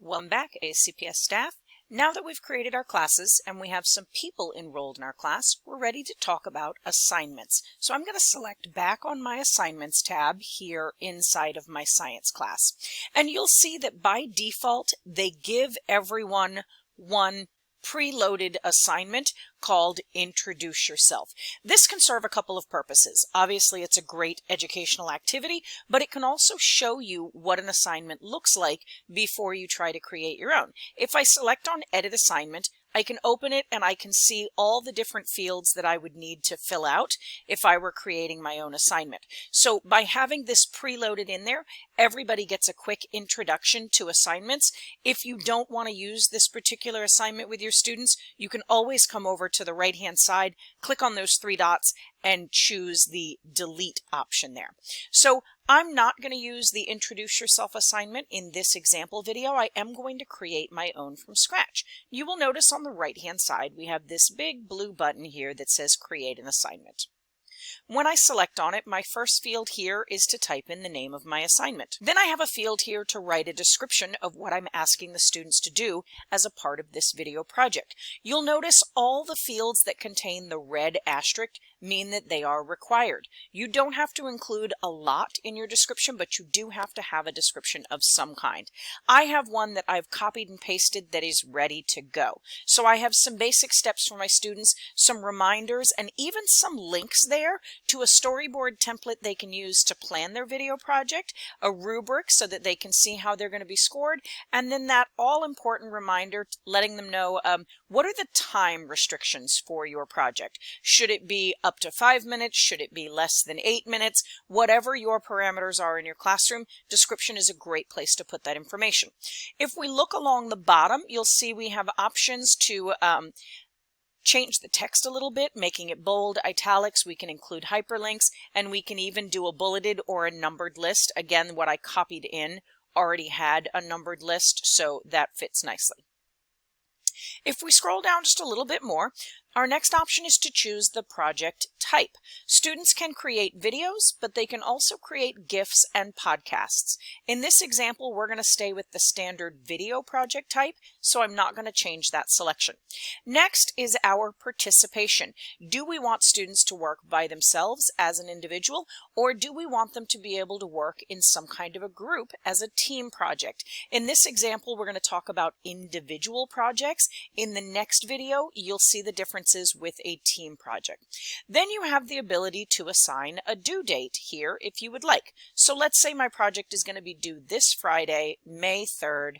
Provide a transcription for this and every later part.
Welcome back, ACPS staff. Now that we've created our classes and we have some people enrolled in our class, we're ready to talk about assignments. So I'm going to select back on my assignments tab here inside of my science class. And you'll see that by default, they give everyone one preloaded assignment called Introduce Yourself. This can serve a couple of purposes. Obviously, it's a great educational activity, but it can also show you what an assignment looks like before you try to create your own. If I select on Edit Assignment, I can open it and I can see all the different fields that I would need to fill out if I were creating my own assignment. So by having this preloaded in there, everybody gets a quick introduction to assignments. If you don't want to use this particular assignment with your students, you can always come over to the right-hand side, click on those three dots, and choose the delete option there. So I'm not going to use the Introduce Yourself assignment in this example video. I am going to create my own from scratch. You will notice on the right-hand side, we have this big blue button here that says Create an Assignment. When I select on it, my first field here is to type in the name of my assignment. Then I have a field here to write a description of what I'm asking the students to do as a part of this video project. You'll notice all the fields that contain the red asterisk mean that they are required. You don't have to include a lot in your description, but you do have to have a description of some kind. I have one that I've copied and pasted that is ready to go. So I have some basic steps for my students, some reminders, and even some links there to a storyboard template they can use to plan their video project, a rubric so that they can see how they're going to be scored, and then that all-important reminder letting them know what are the time restrictions for your project. Should it be up to 5 minutes? Should it be less than 8 minutes? Whatever your parameters are in your classroom, description is a great place to put that information. If we look along the bottom, you'll see we have options to change the text a little bit, making it bold, italics. We can include hyperlinks, and we can even do a bulleted or a numbered list. Again, what I copied in already had a numbered list, so that fits nicely. If we scroll down just a little bit more, our next option is to choose the project type. Students can create videos, but they can also create GIFs and podcasts. In this example, we're going to stay with the standard video project type, so I'm not going to change that selection. Next is our participation. Do we want students to work by themselves as an individual, or do we want them to be able to work in some kind of a group as a team project? In this example, we're going to talk about individual projects. In the next video, you'll see the differences with a team project. Then you have the ability to assign a due date here if you would like. So let's say my project is going to be due this Friday, May 3rd,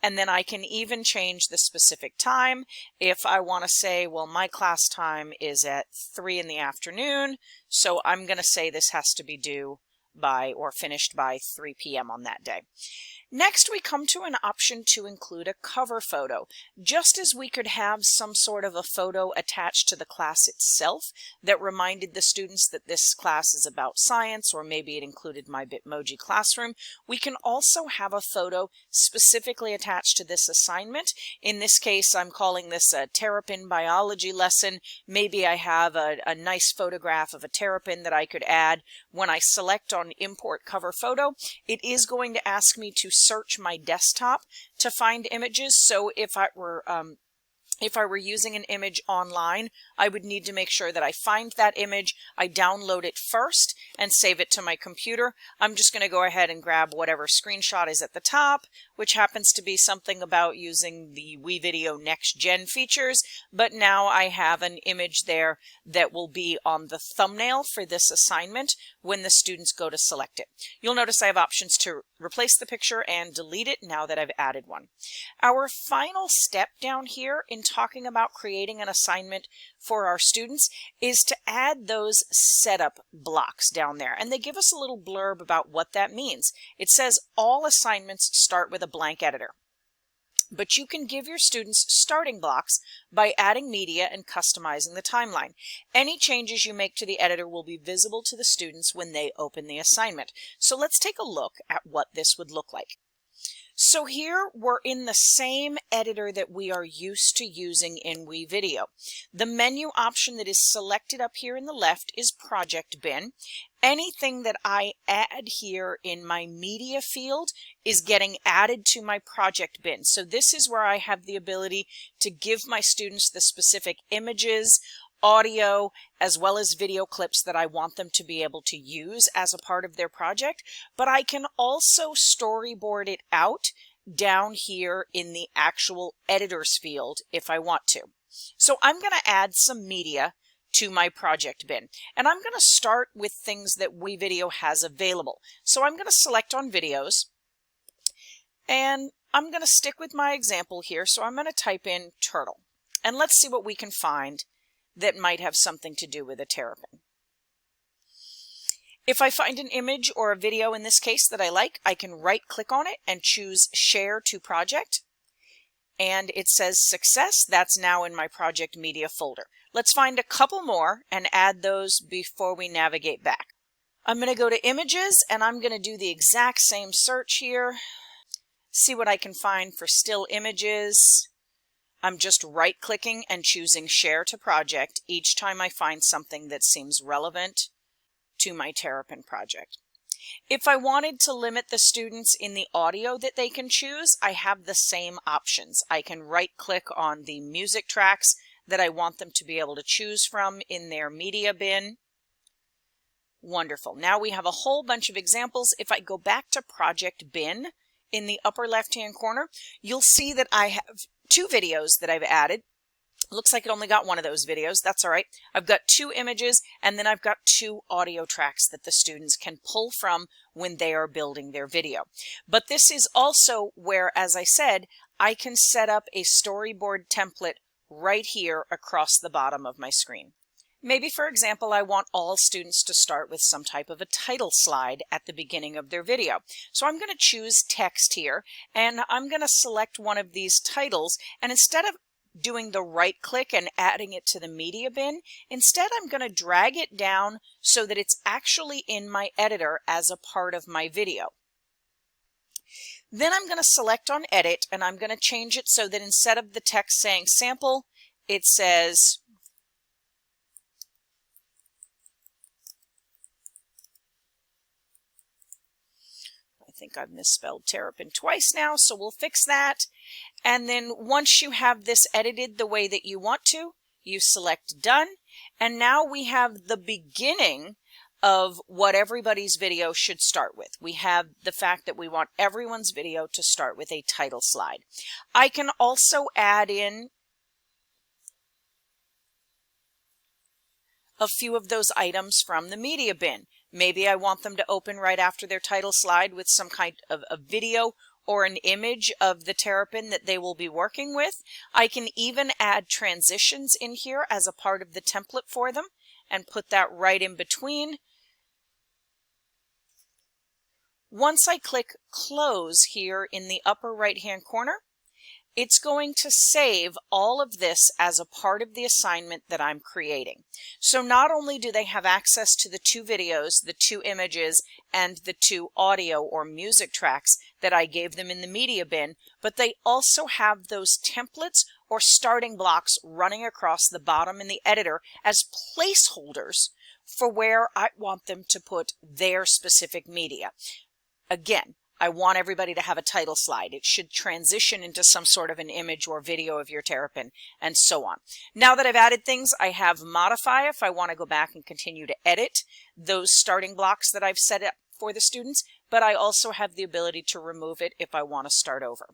and then I can even change the specific time. If I want to say, well, my class time is at 3 in the afternoon, so I'm going to say this has to be due by or finished by 3 p.m. on that day. Next, we come to an option to include a cover photo. Just as we could have some sort of a photo attached to the class itself that reminded the students that this class is about science, or maybe it included my Bitmoji classroom, we can also have a photo specifically attached to this assignment. In this case, I'm calling this a terrapin biology lesson. Maybe I have a nice photograph of a terrapin that I could add. When I select on Import Cover Photo, it is going to ask me to search my desktop to find images. So if I were using an image online, I would need to make sure that I find that image, I download it first, and save it to my computer. I'm just going to go ahead and grab whatever screenshot is at the top, which happens to be something about using the WeVideo Next Gen features, but now I have an image there that will be on the thumbnail for this assignment when the students go to select it. You'll notice I have options to replace the picture and delete it now that I've added one. Our final step down here in talking about creating an assignment for our students is to add those setup blocks down there. And they give us a little blurb about what that means. It says all assignments start with a blank editor. But you can give your students starting blocks by adding media and customizing the timeline. Any changes you make to the editor will be visible to the students when they open the assignment. So let's take a look at what this would look like. So here we're in the same editor that we are used to using in WeVideo. The menu option that is selected up here in the left is Project Bin. Anything that I add here in my media field is getting added to my project bin. So this is where I have the ability to give my students the specific images, audio, as well as video clips that I want them to be able to use as a part of their project. But I can also storyboard it out down here in the actual editors field if I want to. So I'm going to add some media to my project bin. And I'm going to start with things that WeVideo has available. So I'm going to select on videos, and I'm going to stick with my example here. So I'm going to type in turtle, and let's see what we can find that might have something to do with a terrapin. If I find an image or a video in this case that I like, I can right click on it and choose Share to Project. And it says success. That's now in my project media folder. Let's find a couple more and add those before we navigate back. I'm going to go to images, and I'm going to do the exact same search here. See what I can find for still images. I'm just right clicking and choosing Share to Project each time I find something that seems relevant to my terrapin project. If I wanted to limit the students in the audio that they can choose, I have the same options. I can right click on the music tracks that I want them to be able to choose from in their media bin. Wonderful. Now we have a whole bunch of examples. If I go back to Project Bin in the upper left-hand corner, you'll see that I have two videos that I've added. Looks like it only got one of those videos. That's all right. I've got two images, and then I've got two audio tracks that the students can pull from when they are building their video. But this is also where, as I said, I can set up a storyboard template right here across the bottom of my screen. Maybe, for example, I want all students to start with some type of a title slide at the beginning of their video. So I'm going to choose text here, and I'm going to select one of these titles, and instead of doing the right click and adding it to the media bin, instead I'm going to drag it down so that it's actually in my editor as a part of my video. Then I'm going to select on edit, and I'm going to change it so that instead of the text saying sample, it says I think I've misspelled terrapin twice now, so we'll fix that. And then once you have this edited the way that you want to, you select done. And now we have the beginning of what everybody's video should start with. We have the fact that we want everyone's video to start with a title slide. I can also add in a few of those items from the media bin. Maybe I want them to open right after their title slide with some kind of a video or an image of the terrapin that they will be working with. I can even add transitions in here as a part of the template for them and put that right in between. Once I click close here in the upper right hand corner, it's going to save all of this as a part of the assignment that I'm creating. So not only do they have access to the two videos, the two images, and the two audio or music tracks that I gave them in the media bin, but they also have those templates or starting blocks running across the bottom in the editor as placeholders for where I want them to put their specific media. Again, I want everybody to have a title slide. It should transition into some sort of an image or video of your terrapin, and so on. Now that I've added things, I have modify if I want to go back and continue to edit those starting blocks that I've set up for the students, but I also have the ability to remove it if I want to start over.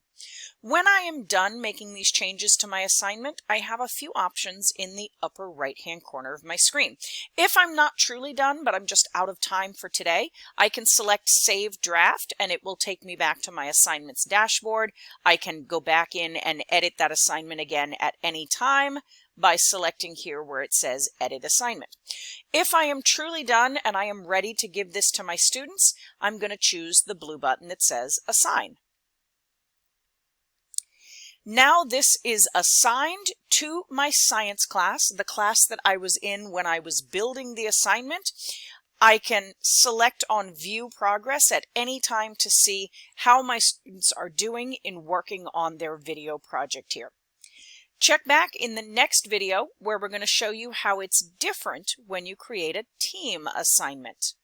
When I am done making these changes to my assignment, I have a few options in the upper right-hand corner of my screen. If I'm not truly done, but I'm just out of time for today, I can select Save Draft, and it will take me back to my assignments dashboard. I can go back in and edit that assignment again at any time by selecting here where it says Edit Assignment. If I am truly done and I am ready to give this to my students, I'm going to choose the blue button that says Assign. Now this is assigned to my science class, the class that I was in when I was building the assignment. I can select on View Progress at any time to see how my students are doing in working on their video project here. Check back in the next video where we're going to show you how it's different when you create a team assignment.